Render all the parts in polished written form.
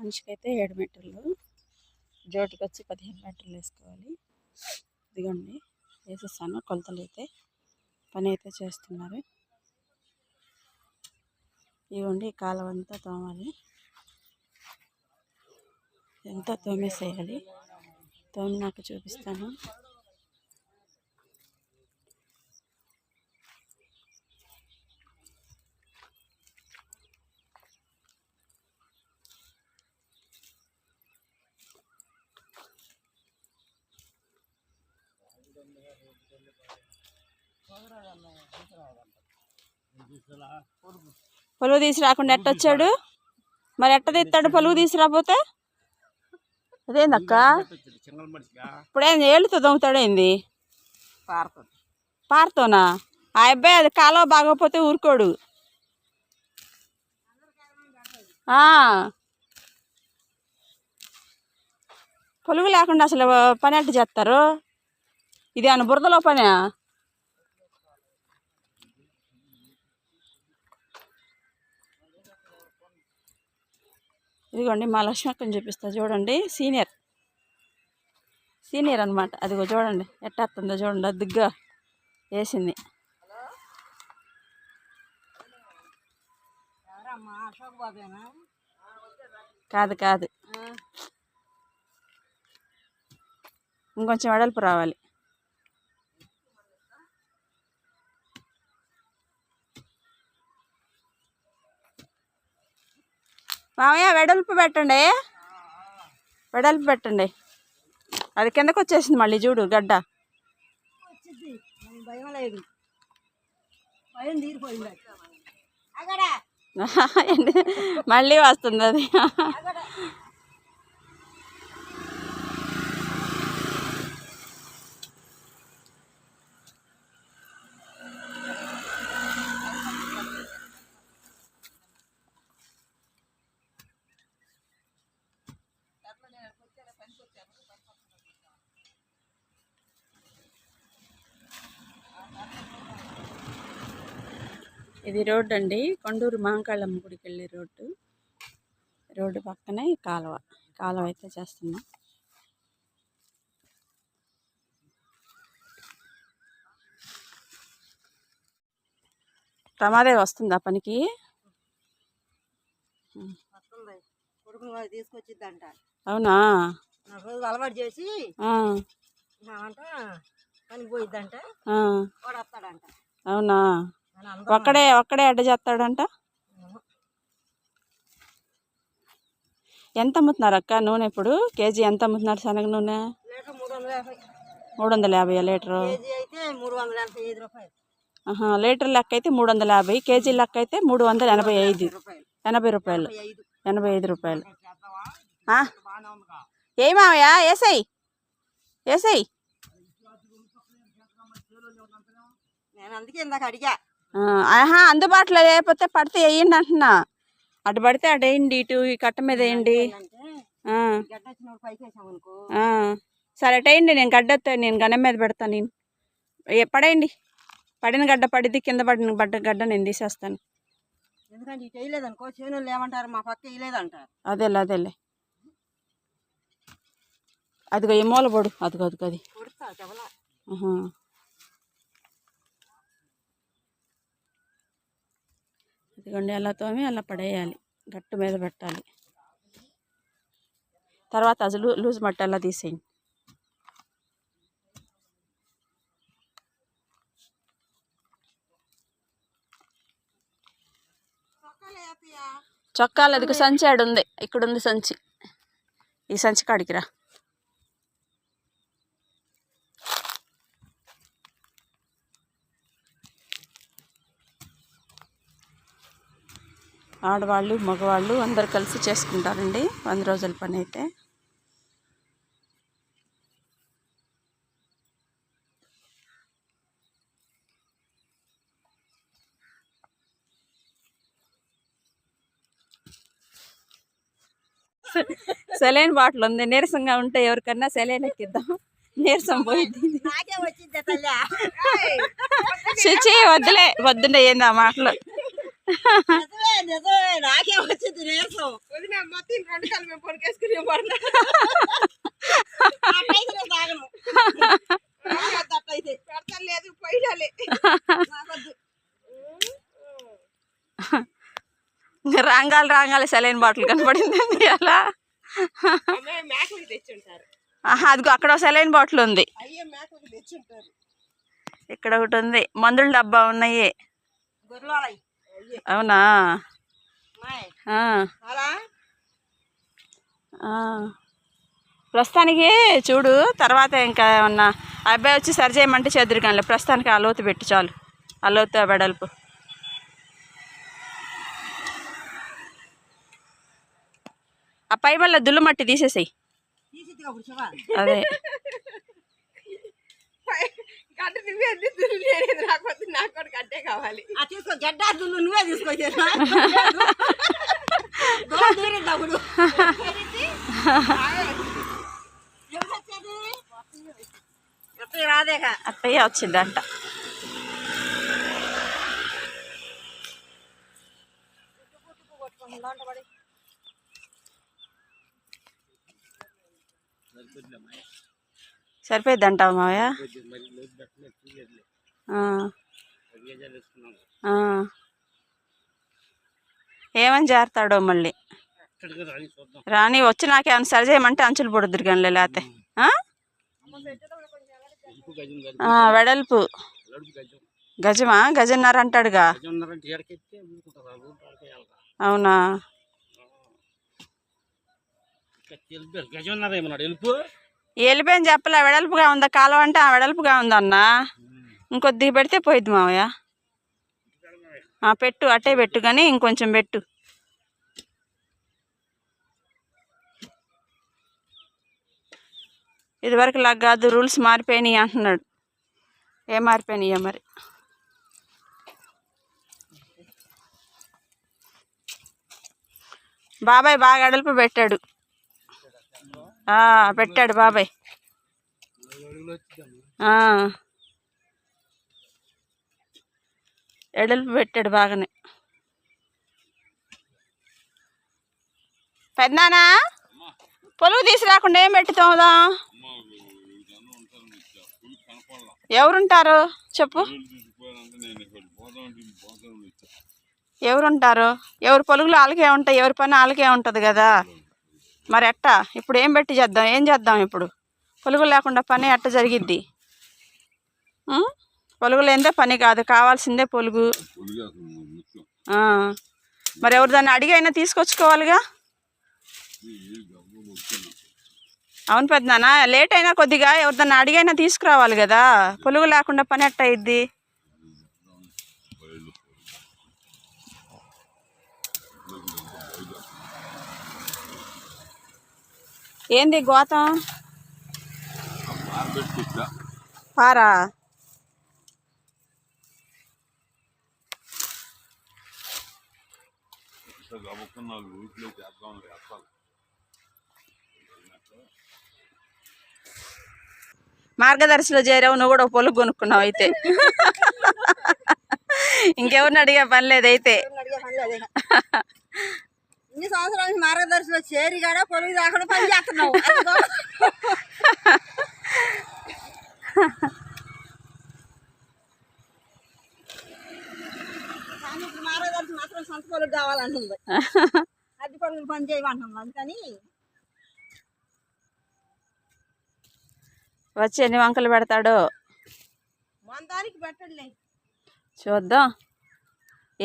మనిషికి అయితే 7 మీటర్లు, జోటికి వచ్చి 15 మీటర్లు వేసుకోవాలి. ఇదిగోండి వేసేసాను కొలతలు. అయితే పని అయితే చేస్తున్నారు. ఇవ్వండి కాలువ అంతా తోమాలి, ఎంత తోమేసేయాలి. తోమినాక చూపిస్తాను. పొలువు తీసి రాకుండా ఎట్టొచ్చాడు మరి? ఎట్ట తీస్తాడు పొలువు తీసి రాకపోతే? అదేందక్క ఇప్పుడేంది ఏళ్ళుతో దొంగతాడేంది? పారతోనా? ఆ అబ్బాయి అది కాలువ బాగోపోతే ఊరుకోడు. పొలుగు లేకుండా అసలు పని ఎట్ట చేస్తారు? ఇది అన్న బురదలో పని. ఇదిగోండి మా లక్ష్మక్కని చూపిస్తా చూడండి. సీనియర్ అనమాట. అదిగో చూడండి ఎట్టేస్తుందో చూడండి. అద్దుగ్గా వేసింది. కాదు కాదు, ఇంకొంచెం వెడల్పు రావాలి. మామయ్య వెడల్పు పెట్టండి, వెడల్పు పెట్టండి. అది కిందకు వచ్చేసింది మళ్ళీ చూడు గడ్డ. మళ్ళీ వస్తుంది అది. ఇది రోడ్డు అండి, కొండూరు మహంకాళమ్మ గుడికి వెళ్ళే రోడ్డు. రోడ్డు పక్కనే కాలువ అయితే చేస్తున్నాం. రమాదేవి వస్తుందా పనికి? అవునా? అలవాటు చేసి పని పోయిద్దంట. అవునా? ఒక్కడే అడ్డ చేస్తాడంట. ఎంత అమ్ముతున్నారు అక్క నూనె ఇప్పుడు? కేజీ ఎంత అమ్ముతున్నారు శనగ నూనె? 350 లీటరు. లీటర్ లెక్క అయితే 350, కేజీ లెక్క అయితే 385. 80 రూపాయలు, 85 రూపాయలు. ఏ మావయ్య ఏసై అందుబాటులో లేకపోతే పడితే వేయండి అంటున్నా. అటు పడితే అటు వేయండి, ఇటు ఈ కట్ట మీద వేయండి. సరే అటు వేయండి, నేను నేను గన్నం మీద పెడతాను. నేను పడేయండి, పడిన గడ్డ పడిద్ది, కింద పడిన గడ్డ నేను తీసేస్తాను. అదేలే అదిగో ఈ మూల పడు. అదిగో అది. ఇదిగోండి అలా తోమి అలా పడేయాలి, గట్టు మీద పెట్టాలి. తర్వాత అసలు లూజ్ మట్టి అలా తీసేయండి. చొక్కాలు అదిగో సంచి ఆడుంది, ఇక్కడ ఉంది సంచి. ఈ సంచి కాడికి రా. ఆడవాళ్ళు మగవాళ్ళు అందరు కలిసి చేసుకుంటారండి 100 రోజుల పని అయితే. సెలైన్ బాటిల్ ఉంది, నీరసంగా ఉంటే ఎవరికన్నా సెలైన్ ఎక్కిద్దాం, నీరసం పోయింది. చిచి వద్దులే ఏంది ఆ మాటలు. నిజమే నిజమే నాకే వచ్చింది నీరసం వదిన మొత్తం 2 కళ్ళు మేము పొడికేసుకుని పడతా తాగను అట్టయితే పెడతాను లేదు పోయినాలే రాగాలి సెలైన్ బాటిల్ కనపడింది అలా మేకలు తెచ్చుంటారు. అదిగో అక్కడ సెలైన్ బాటిల్ ఉంది. అయ్యే మేకలు తెచ్చుంటారు. ఇక్కడ ఒకటి ఉంది. మందుల డబ్బా ఉన్నాయి. అవునా ప్రస్తుతానికి చూడు, తర్వాత ఇంకా ఏమన్నా అబ్బాయి వచ్చి సరి చేయమంటే చెదురు కానీ ప్రస్తుతానికి ఆ లోతు పెట్టి చాలు. ఆ లోతు వెడల్పు ఆ పై వల్ల దుల్లు మట్టి తీసేసాయి. అదే గడ్డ నువ్వే రాకపోతే నాకు కూడా గడ్డే కావాలి. తీసుకో గడ్డ దుల్లు నువ్వే తీసుకోవచ్చు. రాదేగా అత్తయ్య వచ్చిందంట. సరిపోద్ది అంటావు మావయ్య? ఏమని చేస్తాడో మళ్ళీ. రాని వచ్చి నాకేమన్నా సరి చేయమంటే అంచులు పొడుద్దురు కానీ లేకపోతే వెడల్పు గజమా గజన్నర అంటాడుగా. అవునా వెళ్ళిపోయింది చెప్పలే. వెడల్పుగా ఉందా కాలం అంటే ఆ వెడల్పుగా ఉందన్న. ఇంకొద్దిగా పెడితే పోయిద్ది మావయ్య. పెట్టు అట్టే పెట్టు కానీ ఇంకొంచెం పెట్టు. ఇదివరకు లాగా కాదు, రూల్స్ మారిపోయినాయి అంటున్నాడు. ఏం మారిపోయినాయో మరి. బాబాయ్ బాగా వెడల్పు పెట్టాడు. పెట్టాడు బాబాయ్. వెడల్పు పెట్టాడు బాగానే. పెద్దనానా పొలుగు తీసుకురాకుండా ఏం పెట్టుతావుదా? ఎవరుంటారు చెప్పు? ఎవరుంటారు? ఎవరు పొలుగులు వాళ్ళకే ఉంటాయి, ఎవరి పని వాళ్ళకే ఉంటుంది కదా. మరి ఎట్టా ఇప్పుడు ఏం పెట్టి చేద్దాం? ఏం చేద్దాం ఇప్పుడు? పొలుగు లేకుండా పని ఎట్ట జరిగిద్ది? పొలుగు లేనిదే పని కాదు, కావాల్సిందే పొలుగు. మరి ఎవరు దాన్ని అడిగి అయినా తీసుకొచ్చుకోవాలిగా. అవును పెద్దనాన్న, లేట్ అయినా కొద్దిగా ఎవరు దాన్ని అడిగైనా తీసుకురావాలి కదా. పొలుగు లేకుండా పని ఎట్ట అయ్యిద్ది? ఏంది గోతం? పారా మార్గదర్శిలో చేరావు, నువ్వు కూడా పొలుగు కొనుక్కున్నావు అయితే. ఇంకెవరిని అడిగే పని లేదైతే. ఇన్ని సంవత్సరాలు మార్గదర్శిలో చేరి కూడా పొలుగు రాకుండా పని చేస్తున్నావు. కానీ ఇప్పుడు మార్గదర్శి మాత్రం సొంత పొలుగు కావాలంటుంది. అద్దె పొలుగులు పని చేయమంటున్నాం. అందుకని వచ్చి ఎన్ని వంకలు పెడతాడో మందానికి పెట్టండి చూద్దాం.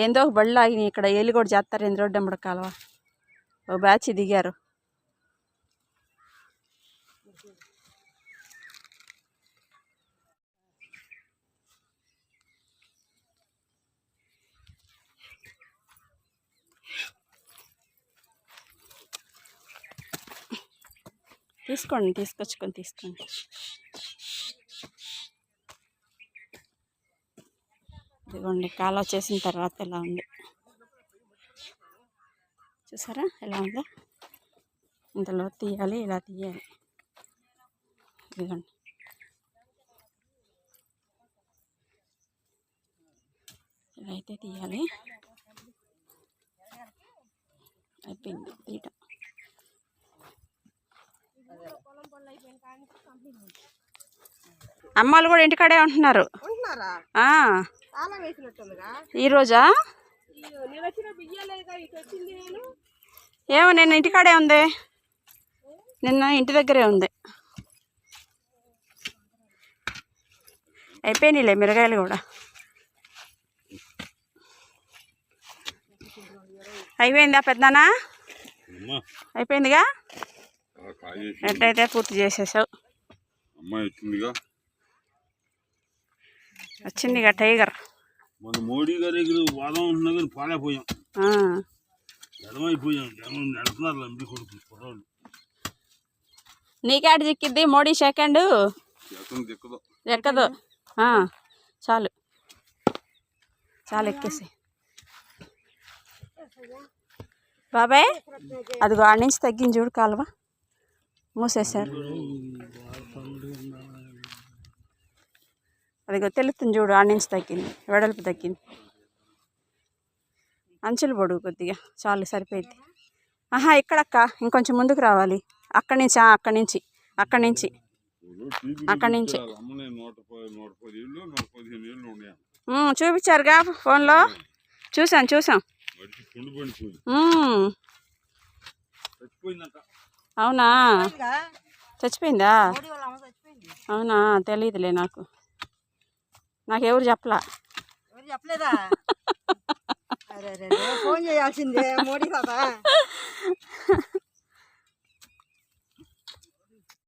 ఏందో ఒక బళ్ళు ఆగినాయి ఇక్కడ. ఏళ్ళు కూడా చేస్తారు ఏంది రోడ్డు అమ్మడ కాలువ. ఓ బ్యాచ్ దిగారు. తీసుకోండి, తీసుకొచ్చుకొని తీసుకోండి. ఇదిగోండి కాలువ చేసిన తర్వాత ఎలా ఉంది చూసారా? ఎలా ఉందో. ఇంతలో తీయాలి, ఇలా తీయాలి. ఇదిగోండి ఇలా అయితే తీయాలి. అయిపోయింది తీయటం. అమ్మాళ్ళు కూడా ఇంటికాడే ఉంటున్నారు. ఉంటున్నారా? ఆ, తాళం వేసినట్టుందిగా. ఈరోజా నేను వచ్చిన బియ్యాలేగా ఇటు వచ్చింది. నేను ఏమో నిన్న ఇంటికాడే ఉంది, నిన్న ఇంటి దగ్గరే ఉంది. అయిపోయినాయిలే మిరగాయలు కూడా. అయిపోయిందా పెద్దనా? అయిపోయిందిగా. ఎట్టయితే పూర్తి చేసేసావు. వచ్చిందిగా టైగర్. మన మోడీ గారి దగ్గర వాదం ఉంటున్నా కానీ పాలైపోయాం, జనమైపోయాం. జనం నడుతున్నారు లంబి కొడుకు కుర్రాళ్ళు. నీకాడ చిక్కిద్ది మోడీ సెకండ్ దిక్కదు ఎక్కదు. చాలు చాలు ఎక్కేసి బాబాయ్. అదిగో ఆడ నుంచి తగ్గింది చూడు, కాలువ మూసేశారు. అదిగో తెలుస్తుంది చూడు, ఆడ నుంచి తగ్గింది, వెడల్పు తగ్గింది. అంచులు పొడుగు కొద్దిగా చాలు సరిపోయింది. ఇక్కడక్క ఇంకొంచెం ముందుకు రావాలి. అక్కడి నుంచి అక్కడి నుంచి చూపించారుగా ఫోన్లో, చూసాం. అవునా, చచ్చిపోయిందా? అవునా, తెలియదులే నాకెవరు చెప్పలా. చెప్పలేదా? ఫోన్ చేయాల్సిందే మోడీ తాత.